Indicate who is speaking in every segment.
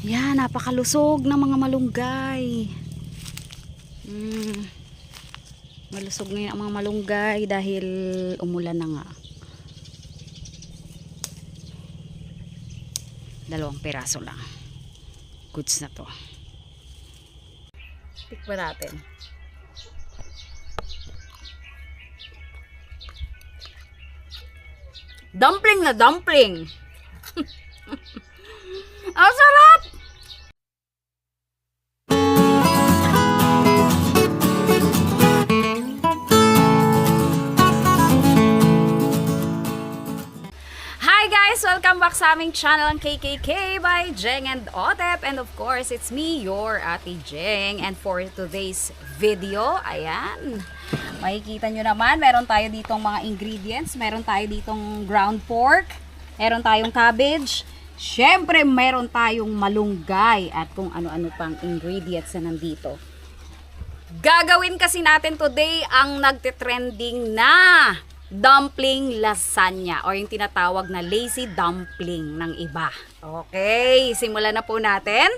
Speaker 1: Yan, napakalusog ng mga malunggay. Malusog ngayon ang mga malunggay dahil umulan na nga. 2 piraso lang. Goods na to. Tikman natin. Dumpling na dumpling. Ang sarap! Hi guys! Welcome back sa aming channel, ang KKK by Jeng and Otep. And of course, it's me, your Ate Jeng. And for today's video, ayan, makikita nyo naman, meron tayo ditong mga ingredients. Meron tayo ditong ground pork. Meron tayong cabbage. Syempre, meron tayong malunggay at kung ano-ano pang ingredients na nandito. Gagawin kasi natin today ang nagte-trending na dumpling lasagna or yung tinatawag na lazy dumpling ng iba. Okay, simulan na po natin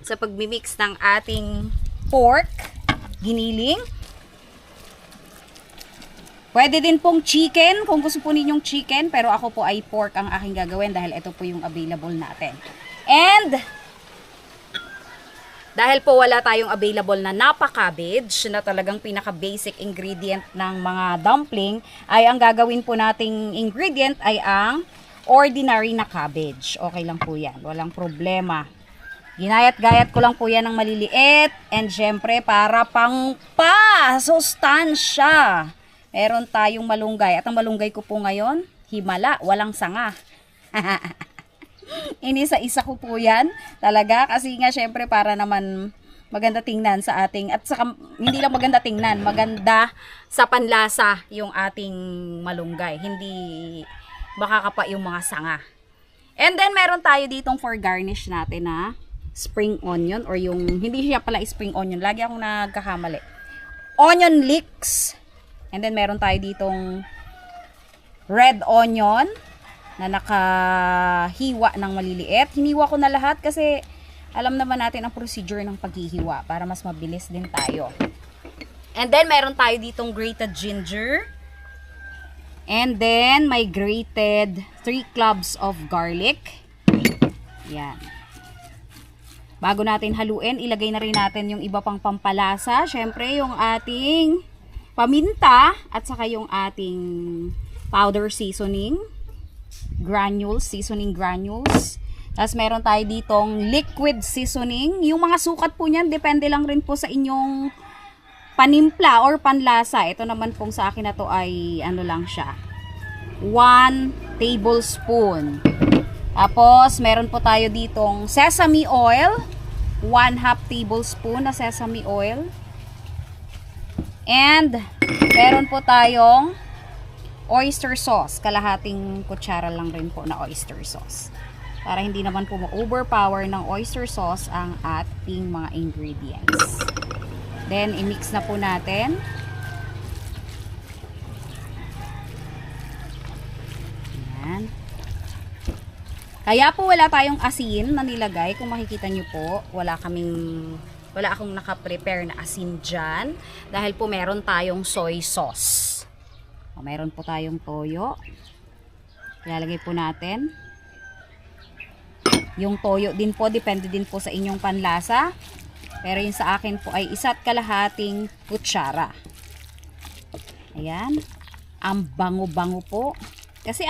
Speaker 1: sa pagmimix ng ating pork, giniling. Pwede din pong chicken, kung gusto po ninyong chicken, pero ako po ay pork ang aking gagawin dahil ito po yung available natin. And, dahil po wala tayong available na napa-cabbage, na talagang pinaka-basic ingredient ng mga dumpling, ay ang gagawin po nating ingredient ay ang ordinary na cabbage. Okay lang po yan, walang problema. Ginayat-gayat ko lang po yan ng maliliit, and syempre para pang pa-sustansya. Meron tayong malunggay. At ang malunggay ko po ngayon, himala, walang sanga. Inisa-isa ko po yan. Talaga, kasi nga syempre para naman maganda tingnan sa ating, at saka hindi lang maganda tingnan, maganda sa panlasa yung ating malunggay. Hindi makakapa yung mga sanga. And then meron tayo ditong for garnish natin na spring onion, or yung, hindi siya pala spring onion. Lagi akong nagkakamali. Onion leeks. And then, meron tayo ditong red onion na nakahiwa ng maliliit. Hiniwa ko na lahat kasi alam naman natin ang procedure ng paghihiwa para mas mabilis din tayo. And then, meron tayo ditong grated ginger. And then, may grated 3 cloves of garlic. Yan. Bago natin haluin, ilagay na rin natin yung iba pang pampalasa. Syempre, yung ating paminta at saka yung ating powder seasoning granules, seasoning granules. Tapos meron tayo ditong liquid seasoning. Yung mga sukat po niyan, depende lang rin po sa inyong panimpla or panlasa. Ito naman pong sa akin na to ay ano lang siya, 1 tablespoon. Tapos meron po tayo ditong sesame oil, 1/2 tablespoon na sesame oil. And, meron po tayong oyster sauce. Kalahating kutsara lang rin po na oyster sauce. Para hindi naman po ma-overpower ng oyster sauce ang ating mga ingredients. Then, i-mix na po natin. Ayan. Kaya po wala tayong asin na nilagay. Kung makikita nyo po, wala akong naka-prepare na asin dyan. Dahil po meron tayong soy sauce. O, meron po tayong toyo. Ilalagay po natin. Yung toyo din po, depende din po sa inyong panlasa. Pero yung sa akin po ay 1.5 kutsara. Ayan. Ang bango-bango po. Kasi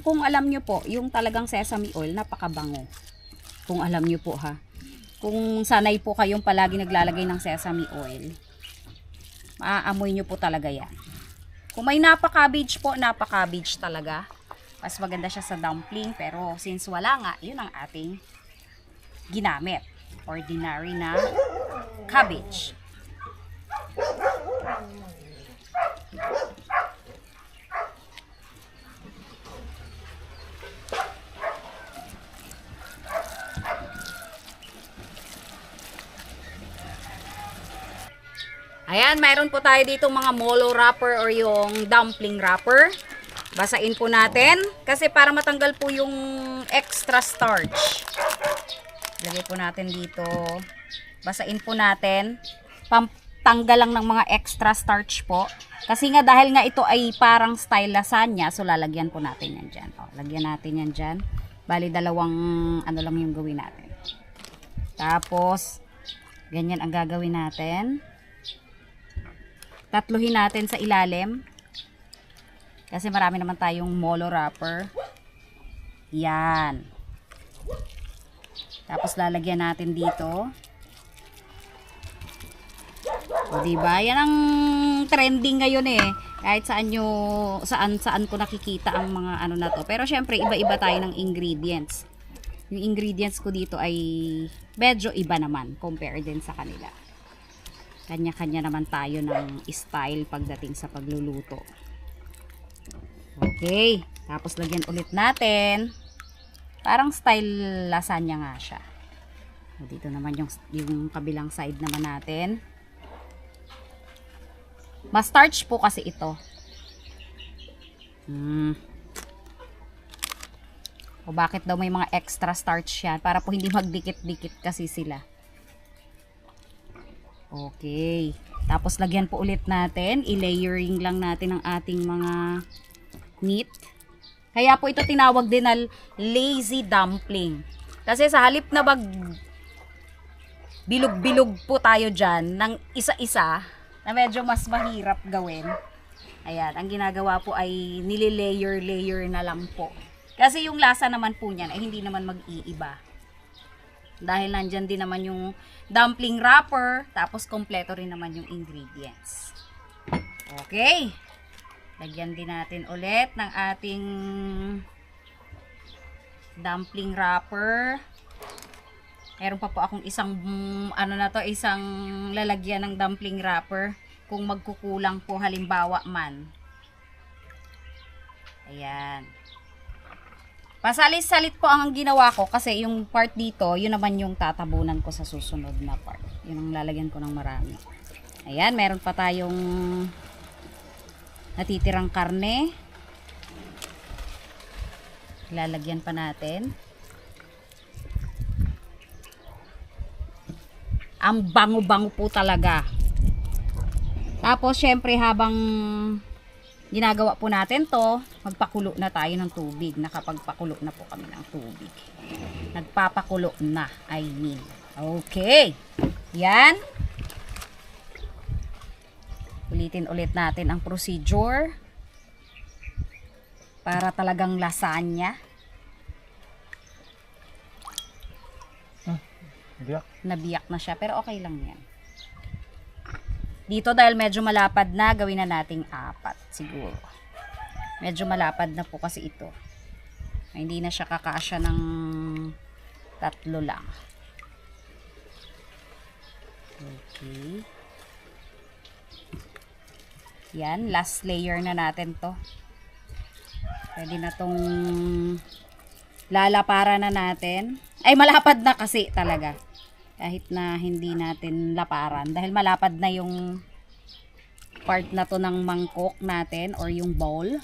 Speaker 1: kung alam nyo po, yung talagang sesame oil, napakabango. Kung alam nyo po ha. Kung sanay po kayong palagi naglalagay ng sesame oil, maaamoy nyo po talaga yan. Kung may napa-cabbage po, napa-cabbage talaga. Mas maganda siya sa dumpling, pero since wala nga, yun ang ating ginamit. Ordinary na cabbage. Ayan, mayroon po tayo dito mga molo wrapper or yung dumpling wrapper. Basain po natin kasi para matanggal po yung extra starch. Lagay po natin dito. Basain po natin. Pampanggal lang ng mga extra starch po. Kasi nga dahil nga ito ay parang style lasagna, so lalagyan po natin yan dyan. O, lagyan natin yan dyan. Bali, dalawang ano lang yung gawin natin. Tapos, ganyan ang gagawin natin. Tatluhin natin sa ilalim. Kasi marami naman tayong molo wrapper. Yan. Tapos lalagyan natin dito. O, diba? Yan ang trending ngayon eh. Kahit saan ko nakikita ang mga ano na to. Pero syempre, iba-iba tayo ng ingredients. Yung ingredients ko dito ay medyo iba naman compare din sa kanila. Kanya-kanya naman tayo ng style pagdating sa pagluluto. Okay. Tapos lagyan ulit natin. Parang style lasagna nga siya. O, dito naman yung kabilang side naman natin. Mas starch po kasi ito. O bakit daw may mga extra starch yan? Para po hindi magdikit-dikit kasi sila. Okay. Tapos lagyan po ulit natin. I-layering lang natin ang ating mga meat. Kaya po ito tinawag din na lazy dumpling. Kasi sa halip na bilog-bilog po tayo dyan ng isa-isa, na medyo mas mahirap gawin. Ayan, ang ginagawa po ay nililayer-layer na lang po. Kasi yung lasa naman po niyan ay hindi naman mag-iiba. Dahil nandyan din naman yung dumpling wrapper, tapos kompleto rin naman yung ingredients. Okay. Lagyan din natin ulit ng ating dumpling wrapper. Meron pa po akong isang isang lalagyan ng dumpling wrapper kung magkukulang po halimbawa man. Ayan. Pasalit-salit po ang ginawa ko kasi yung part dito, yun naman yung tatabunan ko sa susunod na part. Yun ang lalagyan ko ng marami. Ayan, meron pa tayong natitirang karne. Lalagyan pa natin. Ang bango-bango po talaga. Tapos, syempre, habang ginagawa po natin to, magpakulo na tayo ng tubig. Nakapagpakulo na po kami ng tubig. Nagpapakulo na, I mean. Okay. Yan. Ulitin ulit natin ang procedure. Para talagang lasagna. Nabiyak na siya, pero okay lang yan. Dito dahil medyo malapad na, gawin na nating 4 siguro. Medyo malapad na po kasi ito. Hindi na siya kakasya ng 3 lang. Okay. Yan, last layer na natin to. Pwede na tong lalapara na natin. Ay, malapad na kasi talaga. Kahit na hindi natin laparan. Dahil malapad na yung part na to ng mangkok natin or yung bowl.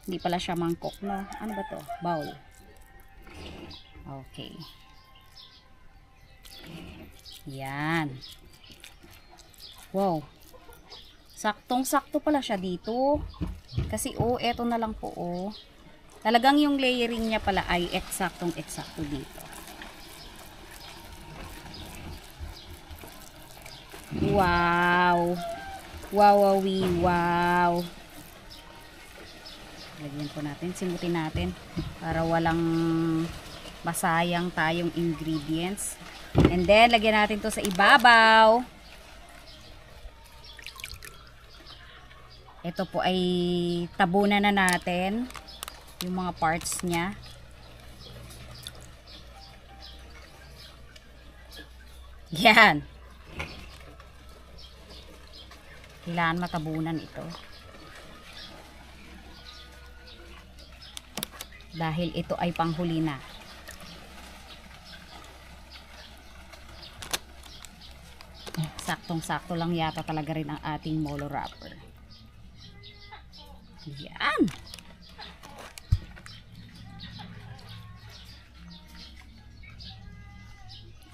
Speaker 1: Hindi pala siya mangkok, no? Ano ba to? Bowl. Okay. Yan. Wow. Saktong-sakto pala siya dito. Kasi, eto na lang po, Talagang yung layering niya pala ay eksaktong-eksakto dito. Wow. Wow. Lagyan po natin, simutin natin para walang masayang tayong ingredients. And then, lagyan natin to sa ibabaw. Ito po ay tabunan na natin yung mga parts niya. Yan. Kailangan matabunan ito. Dahil ito ay panghuli na. Saktong-sakto lang yata talaga rin ang ating molo wrapper. Yan.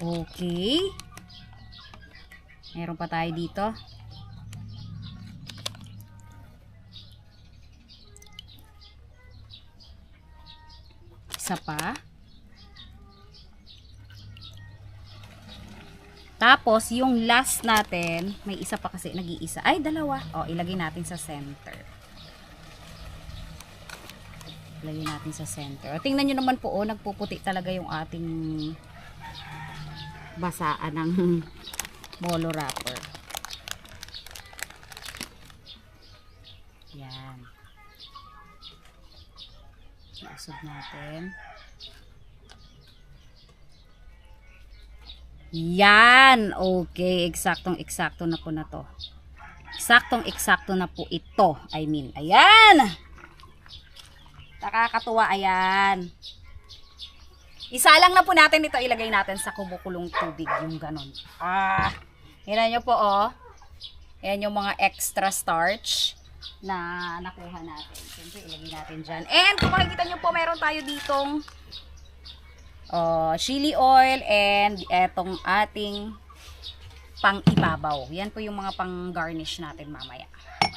Speaker 1: Okay. Meron pa tayo dito. Isa pa. Tapos, yung last natin, may isa pa kasi, nag-iisa. Ay, dalawa. O, ilagay natin sa center. Ilagay natin sa center. O, tingnan nyo naman po, nagpuputi talaga yung ating basaan ng bolo wrapper. Yan. Iusog natin. Yan. Okay. Eksaktong-eksakto na po na to. Eksaktong-eksakto na po ito. I mean, ayan. Nakakatuwa. Ayan. Isa lang na po natin ito. Ilagay natin sa kumukulong tubig. Yung ganon. Yan nyo po, oh. Yan yung mga extra starch na nakuha natin. Siyempre, ilagay natin dyan. And kung makikita nyo po, meron tayo ditong chili oil and etong ating pang ibabaw. Yan po yung mga pang garnish natin mamaya.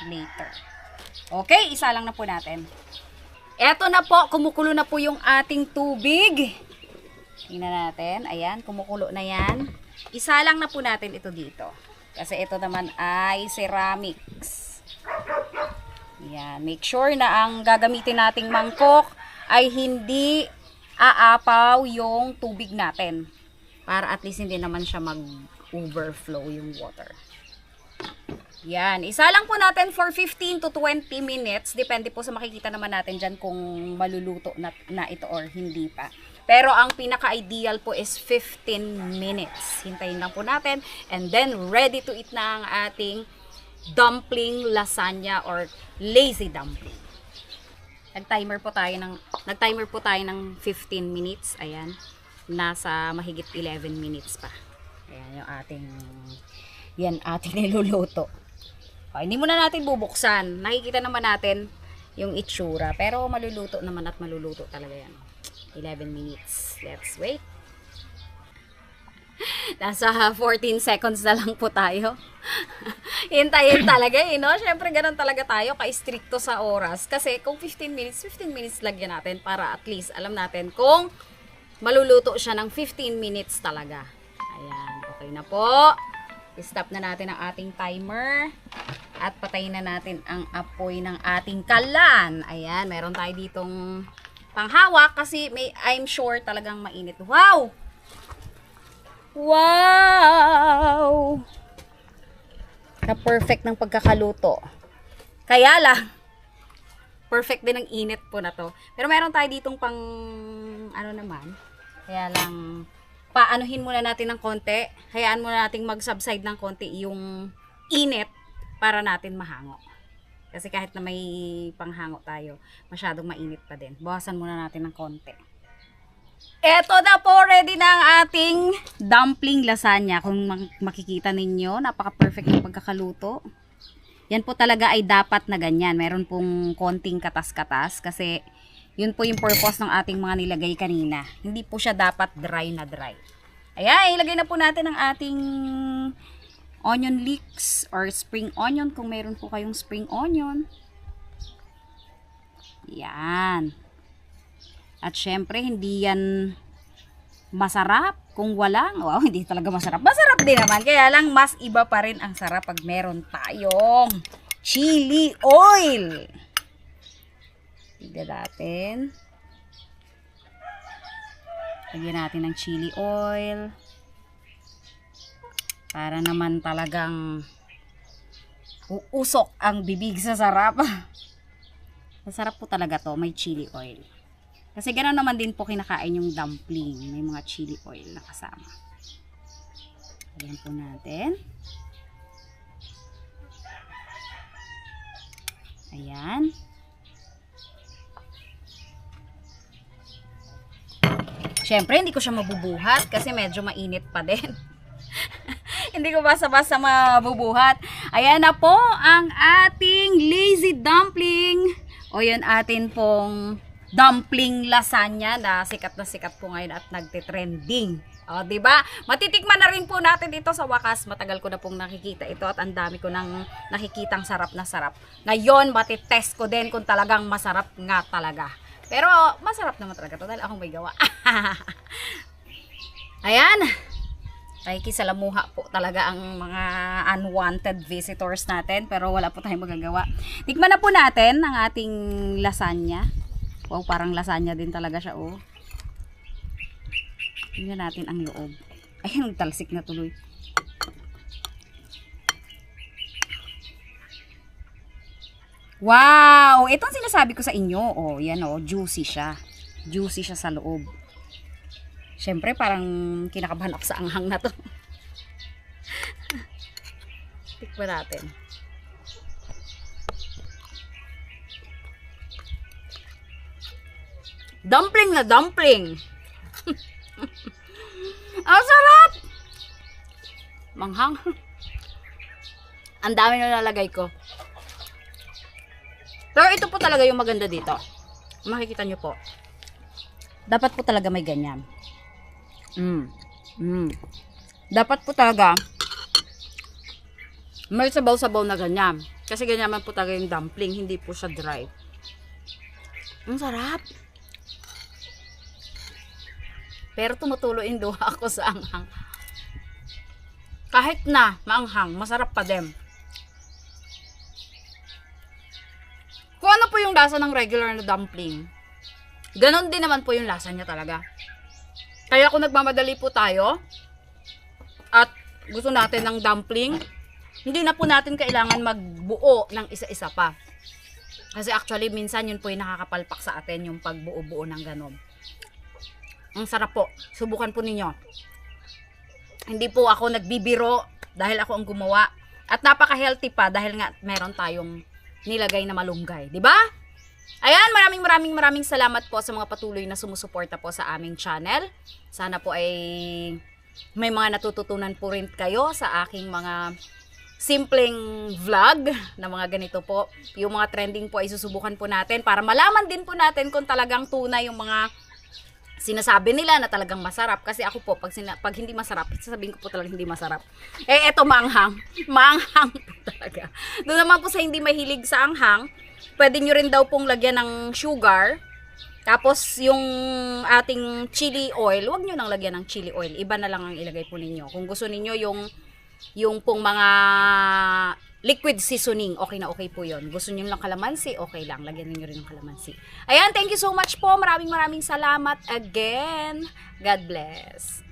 Speaker 1: Later. Okay, isa lang na po natin. Eto na po, kumukulo na po yung ating tubig. Tingnan natin. Ayan, kumukulo na yan. Isa lang na po natin ito dito. Kasi ito naman ay ceramics. Yan, make sure na ang gagamitin nating mangkok ay hindi aapaw yung tubig natin. Para at least hindi naman siya mag-overflow yung water. Yan. Isa lang po natin for 15 to 20 minutes. Depende po sa makikita naman natin dyan kung maluluto na ito or hindi pa. Pero ang pinaka-ideal po is 15 minutes. Hintayin lang po natin. And then, ready to eat na ang ating dumpling lasagna or lazy dumpling. Nag-timer po tayo ng 15 minutes. Ayan. Nasa mahigit 11 minutes pa. Ayan yung ating niluluto. Okay, hindi muna natin bubuksan. Nakikita naman natin yung itsura. Pero maluluto naman at maluluto talaga yan. 11 minutes. Let's wait. Nasa 14 seconds na lang po tayo. Hintayin talaga no? Siyempre ganun talaga tayo ka-stricto sa oras. Kasi kung 15 minutes lagyan natin para at least alam natin kung maluluto siya ng 15 minutes talaga. Ayan, okay na po. I-stop na natin ang ating timer. At patayin na natin ang apoy ng ating kalan. Ayan, meron tayo ditong panghawak kasi I'm sure talagang mainit. Wow! Wow! Na-perfect ng pagkakaluto. Kaya lang, perfect din ang init po na to. Pero meron tayo ditong pang, ano naman, kaya lang, paanuhin muna natin ng konti. Hayaan muna natin mag-subside ng konti yung init para natin mahango. Kasi kahit na may panghango tayo, masyadong mainit pa din. Bawasan muna natin ng konti. Eto na po, ready na ang ating dumpling lasagna. Kung makikita ninyo, napaka-perfect ng pagkakaluto. Yan po talaga ay dapat na ganyan. Meron pong konting katas-katas kasi yun po yung purpose ng ating mga nilagay kanina. Hindi po siya dapat dry na dry. Ayan, ilagay na po natin ang ating onion leeks or spring onion kung meron po kayong spring onion. Yan. At syempre, hindi yan masarap kung walang. Wow, hindi talaga masarap. Masarap din naman. Kaya lang, mas iba pa rin ang sarap pag meron tayong chili oil. Tignan natin. Lagyan natin ng chili oil. Para naman talagang uusok ang bibig sa sarap. Masarap po talaga to. May chili oil. Kasi gano'n naman din po kinakain yung dumpling. May mga chili oil na kasama. Ayan po natin. Ayan. Siyempre, hindi ko siya mabubuhat kasi medyo mainit pa din. Hindi ko basta-basta mabubuhat. Ayan na po ang ating lazy dumpling. O yan atin pong dumpling lasagna na sikat po ngayon at nagtitrending O, di ba? Matitikman na rin po natin ito sa wakas. Matagal ko na pong nakikita ito at ang dami ko nang nakikitang sarap na sarap. Ngayon, matitest ko din kung talagang masarap nga talaga. Pero, masarap naman talaga ito dahil akong may gawa. Ayan. Nakikisalamuha po talaga ang mga unwanted visitors natin. Pero wala po tayong magagawa. Tikman na po natin ang ating lasagna. Wow, parang lasagna din talaga siya, oh. Tingnan natin ang loob. Ayun, nagtalsik na tuloy. Wow! Itong sinasabi ko sa inyo. Oh, yan oh, juicy siya. Juicy siya sa loob. Siyempre, parang kinakabahan ako sa anghang na to. Tikman natin. Dumpling na dumpling! Ang sarap! Manghang. Ang dami na nalagay ko. Pero ito po talaga yung maganda dito. Makikita nyo po. Dapat po talaga may ganyan. Dapat po talaga may sabaw-sabaw na ganyan. Kasi ganyan man po talaga yung dumpling. Hindi po siya dry. Ang sarap. Pero tumutulo yung duha ako sa anghang. Kahit na maanghang, masarap pa din. Kung ano po yung lasa ng regular na dumpling, ganon din naman po yung lasa niya talaga. Kaya kung nagmamadali po tayo, at gusto natin ng dumpling, hindi na po natin kailangan magbuo ng isa-isa pa. Kasi actually, minsan yun po yung nakakapalpak sa atin, yung pagbuo-buo ng ganon. Ang sarap po. Subukan po ninyo. Hindi po ako nagbibiro dahil ako ang gumawa. At napaka-healthy pa dahil nga meron tayong nilagay na malunggay. Diba? Ayan, maraming salamat po sa mga patuloy na sumusuporta po sa aming channel. Sana po ay may mga natututunan po rin kayo sa aking mga simpleng vlog na mga ganito po. Yung mga trending po ay susubukan po natin para malaman din po natin kung talagang tunay yung mga sinasabi nila na talagang masarap. Kasi ako po, pag hindi masarap, sasabihin ko po talagang hindi masarap. Eh, eto maanghang. Maanghang po talaga. Doon naman po sa hindi mahilig sa anghang, pwede nyo rin daw pong lagyan ng sugar. Tapos, yung ating chili oil, huwag nyo nang lagyan ng chili oil. Iba na lang ang ilagay po ninyo. Kung gusto ninyo yung pong mga liquid seasoning, okay na okay po yun. Gusto nyo lang kalamansi, okay lang. Lagyan niyo rin ng kalamansi. Ayan, thank you so much po. Maraming salamat again. God bless.